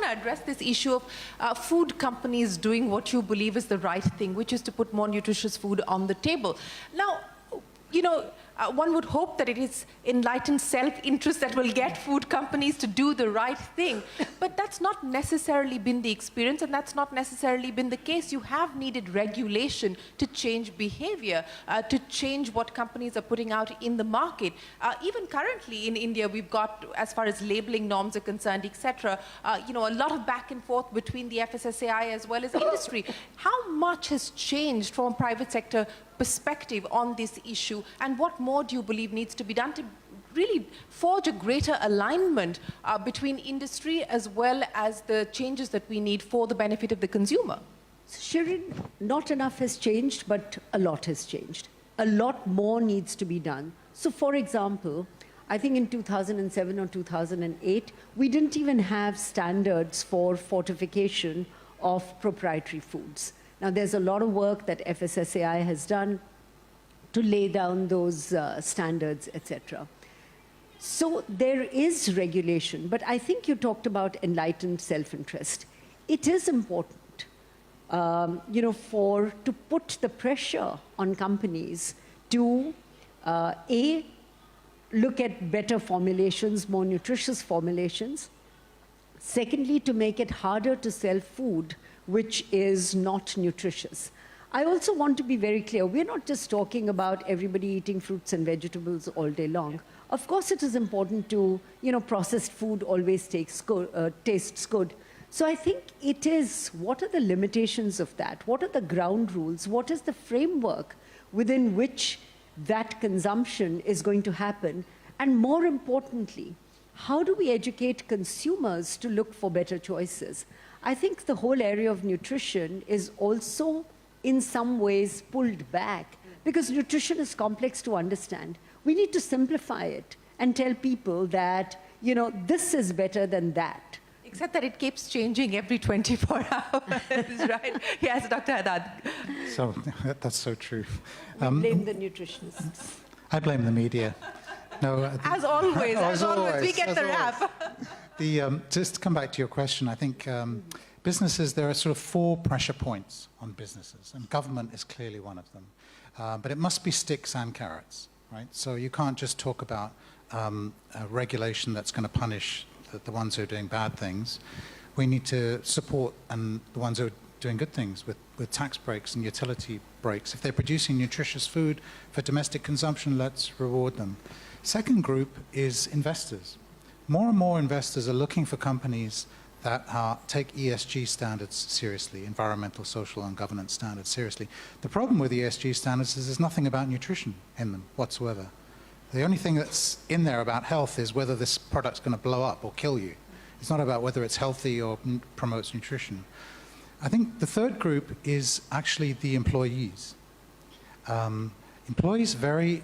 to address this issue of food companies doing what you believe is the right thing, which is to put more nutritious food on the table. Now, you know, one would hope that it is enlightened self-interest that will get food companies to do the right thing. But that's not necessarily been the experience, and that's not necessarily been the case. You have needed regulation to change behavior, to change what companies are putting out in the market. Even currently in India, we've got, as far as labeling norms are concerned, etc., you know, a lot of back and forth between the FSSAI as well as industry. How much has changed from a private sector perspective on this issue, and what more do you believe needs to be done to really forge a greater alignment between industry as well as the changes that we need for the benefit of the consumer? So, Shirin, not enough has changed, but a lot has changed. A lot more needs to be done. So, for example, I think in 2007 or 2008, we didn't even have standards for fortification of proprietary foods. Now, there's a lot of work that FSSAI has done to lay down those standards, etc. So there is regulation, but I think you talked about enlightened self-interest. It is important, you know, to put the pressure on companies to, A, look at better formulations, more nutritious formulations. Secondly, to make it harder to sell food which is not nutritious. I also want to be very clear, we're not just talking about everybody eating fruits and vegetables all day long. Of course it is important to, you know, processed food always tastes good. So I think it is, what are the limitations of that? What are the ground rules? What is the framework within which that consumption is going to happen? And more importantly, how do we educate consumers to look for better choices? I think the whole area of nutrition is also in some ways pulled back because nutrition is complex to understand. We need to simplify it and tell people that, you know, this is better than that. Except that it keeps changing every 24 hours, right? Yes, Dr. Haddad. So that's so true. We blame the nutritionists. I blame the media. No, as always, we get the rap. Just to come back to your question, I think businesses, there are sort of 4 pressure points on businesses, and government is clearly one of them. But it must be sticks and carrots, right? So you can't just talk about a regulation that's going to punish the ones who are doing bad things. We need to support the ones who are doing good things with tax breaks and utility breaks. If they're producing nutritious food for domestic consumption, let's reward them. Second group is investors. More and more investors are looking for companies that take ESG standards seriously, environmental, social, and governance standards seriously. The problem with ESG standards is there's nothing about nutrition in them whatsoever. The only thing that's in there about health is whether this product's going to blow up or kill you. It's not about whether it's healthy or promotes nutrition. I think the third group is actually the employees. Employees they're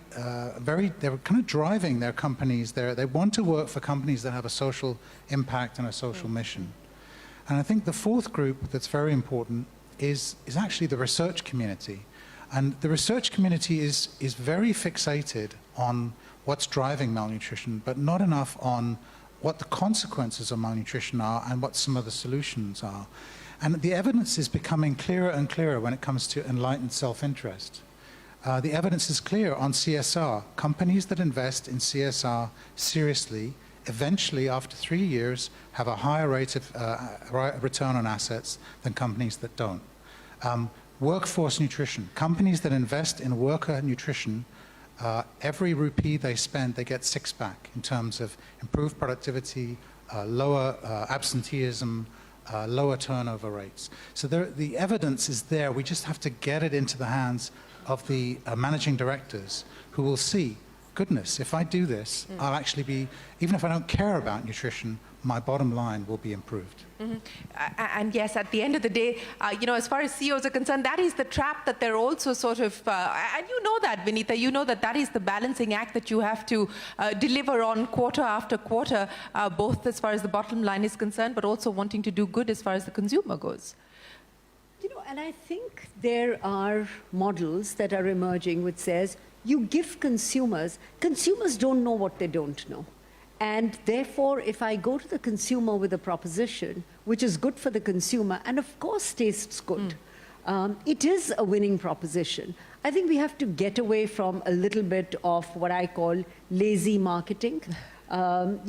kind of driving their companies. They want to work for companies that have a social impact and a social mission. And I think the fourth group that's very important is actually the research community. And the research community is very fixated on what's driving malnutrition, but not enough on what the consequences of malnutrition are and what some of the solutions are. And the evidence is becoming clearer and clearer when it comes to enlightened self-interest. The evidence is clear on CSR. Companies that invest in CSR seriously, eventually after 3 years, have a higher rate of return on assets than companies that don't. Workforce nutrition. Companies that invest in worker nutrition, every rupee they spend, they get 6 back in terms of improved productivity, lower absenteeism, lower turnover rates. So the evidence is there. We just have to get it into the hands of the managing directors who will see, goodness, if I do this, I'll actually be, even if I don't care about nutrition, my bottom line will be improved. And yes, at the end of the day, you know, as far as CEOs are concerned, that is the trap that they're also sort of, and you know that, Vinita, you know that that is the balancing act that you have to deliver on quarter after quarter, both as far as the bottom line is concerned, but also wanting to do good as far as the consumer goes. You know, and I think there are models that are emerging which says you give consumers don't know what they don't know. And therefore, if I go to the consumer with a proposition which is good for the consumer and of course tastes good, it is a winning proposition. I think we have to get away from a little bit of what I call lazy marketing.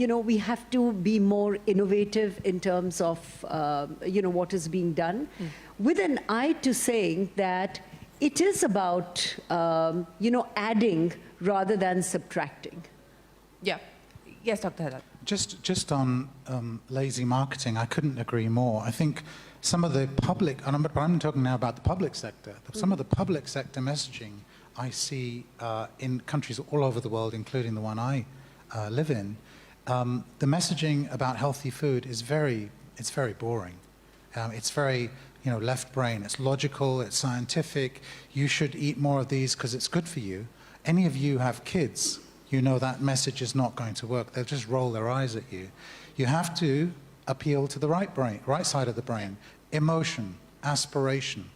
You know, we have to be more innovative in terms of, you know, what is being done, with an eye to saying that it is about, you know, adding rather than subtracting. Yeah. Yes, Dr. Haddad. Just on lazy marketing, I couldn't agree more. I think some of the public, and I'm talking now about the public sector, some of the public sector messaging I see in countries all over the world, including the one I live in, the messaging about healthy food is very boring. It's very, you know, left brain. It's logical, it's scientific. You should eat more of these because it's good for you. Any of you have kids, you know that message is not going to work. They'll just roll their eyes at you. You have to appeal to the right side of the brain. Emotion, aspiration,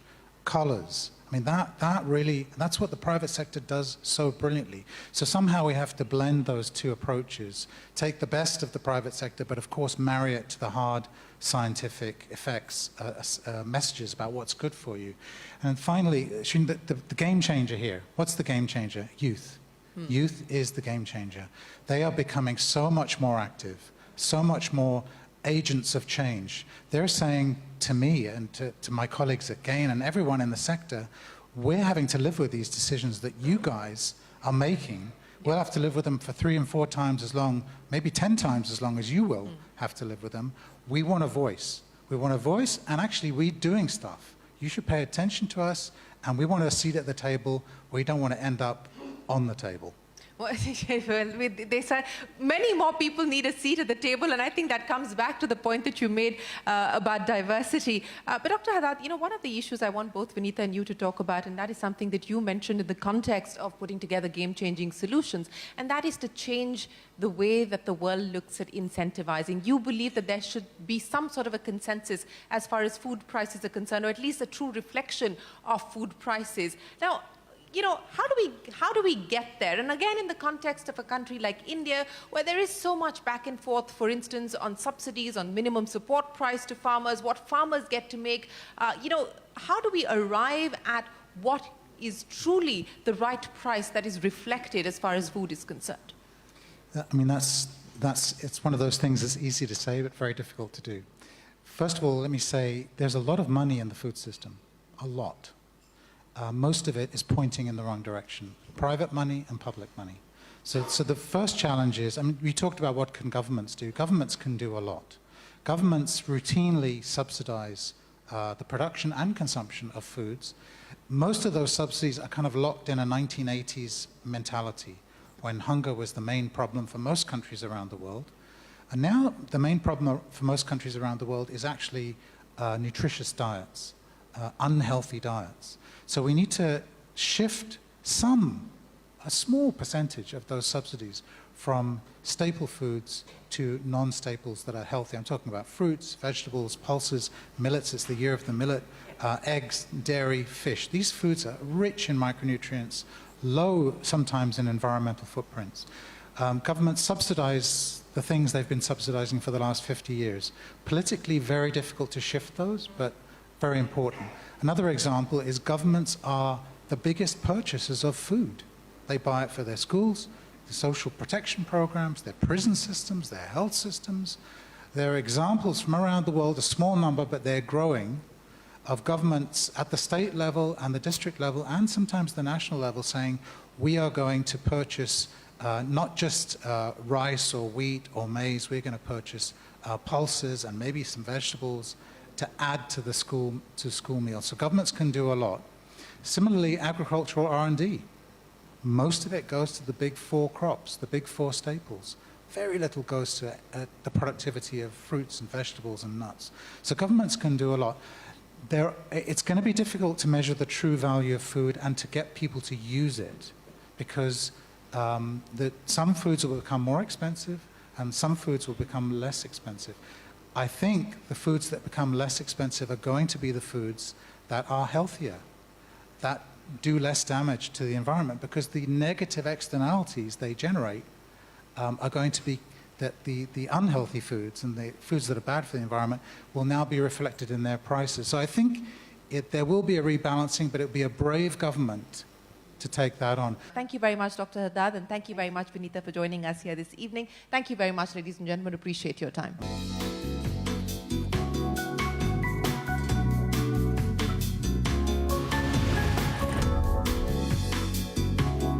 colors. I mean, that's what the private sector does so brilliantly. So somehow we have to blend those two approaches, take the best of the private sector, but of course marry it to the hard scientific effects, messages about what's good for you. And finally, the game changer here, what's the game changer? Youth. Youth is the game changer. They are becoming so much more active, so much more agents of change. They're saying to me and to my colleagues at GAIN and everyone in the sector, we're having to live with these decisions that you guys are making. We'll have to live with them for 3 and 4 times as long, maybe 10 times as long as you will have to live with them. We want a voice. We want a voice, and actually we're doing stuff. You should pay attention to us, and we want a seat at the table. We don't want to end up on the table. Well, they said many more people need a seat at the table, and I think that comes back to the point that you made about diversity. But Dr. Haddad, you know, one of the issues I want both Vinita and you to talk about, and that is something that you mentioned in the context of putting together game-changing solutions, and that is to change the way that the world looks at incentivizing. You believe that there should be some sort of a consensus as far as food prices are concerned, or at least a true reflection of food prices. Now, you know, how do we get there? And again, in the context of a country like India, where there is so much back and forth, for instance, on subsidies, on minimum support price to farmers, what farmers get to make, you know, how do we arrive at what is truly the right price that is reflected as far as food is concerned? I mean, it's one of those things that's easy to say, but very difficult to do. First of all, let me say, there's a lot of money in the food system, a lot. Most of it is pointing in the wrong direction, private money and public money. So the first challenge is, I mean, we talked about what can governments do. Governments can do a lot. Governments routinely subsidize the production and consumption of foods. Most of those subsidies are kind of locked in a 1980s mentality, when hunger was the main problem for most countries around the world. And now the main problem for most countries around the world is actually nutritious diets, unhealthy diets. So we need to shift a small percentage of those subsidies from staple foods to non-staples that are healthy. I'm talking about fruits, vegetables, pulses, millets. It's the year of the millet, eggs, dairy, fish. These foods are rich in micronutrients, low sometimes in environmental footprints. Governments subsidize the things they've been subsidizing for the last 50 years. Politically, very difficult to shift those, but very important. Another example is governments are the biggest purchasers of food. They buy it for their schools, their social protection programs, their prison systems, their health systems. There are examples from around the world, a small number, but they're growing, of governments at the state level and the district level and sometimes the national level saying, we are going to purchase not just rice or wheat or maize, we're going to purchase pulses and maybe some vegetables to add to the school meal. So governments can do a lot. Similarly, agricultural R&D. Most of it goes to the big 4 crops, the big 4 staples. Very little goes to the productivity of fruits and vegetables and nuts. So governments can do a lot. It's going to be difficult to measure the true value of food and to get people to use it, because some foods will become more expensive and some foods will become less expensive. I think the foods that become less expensive are going to be the foods that are healthier, that do less damage to the environment, because the negative externalities they generate are going to be that the unhealthy foods and the foods that are bad for the environment will now be reflected in their prices. So I think there will be a rebalancing, but it will be a brave government to take that on. Thank you very much, Dr. Haddad, and thank you very much, Vinita, for joining us here this evening. Thank you very much, ladies and gentlemen. Appreciate your time.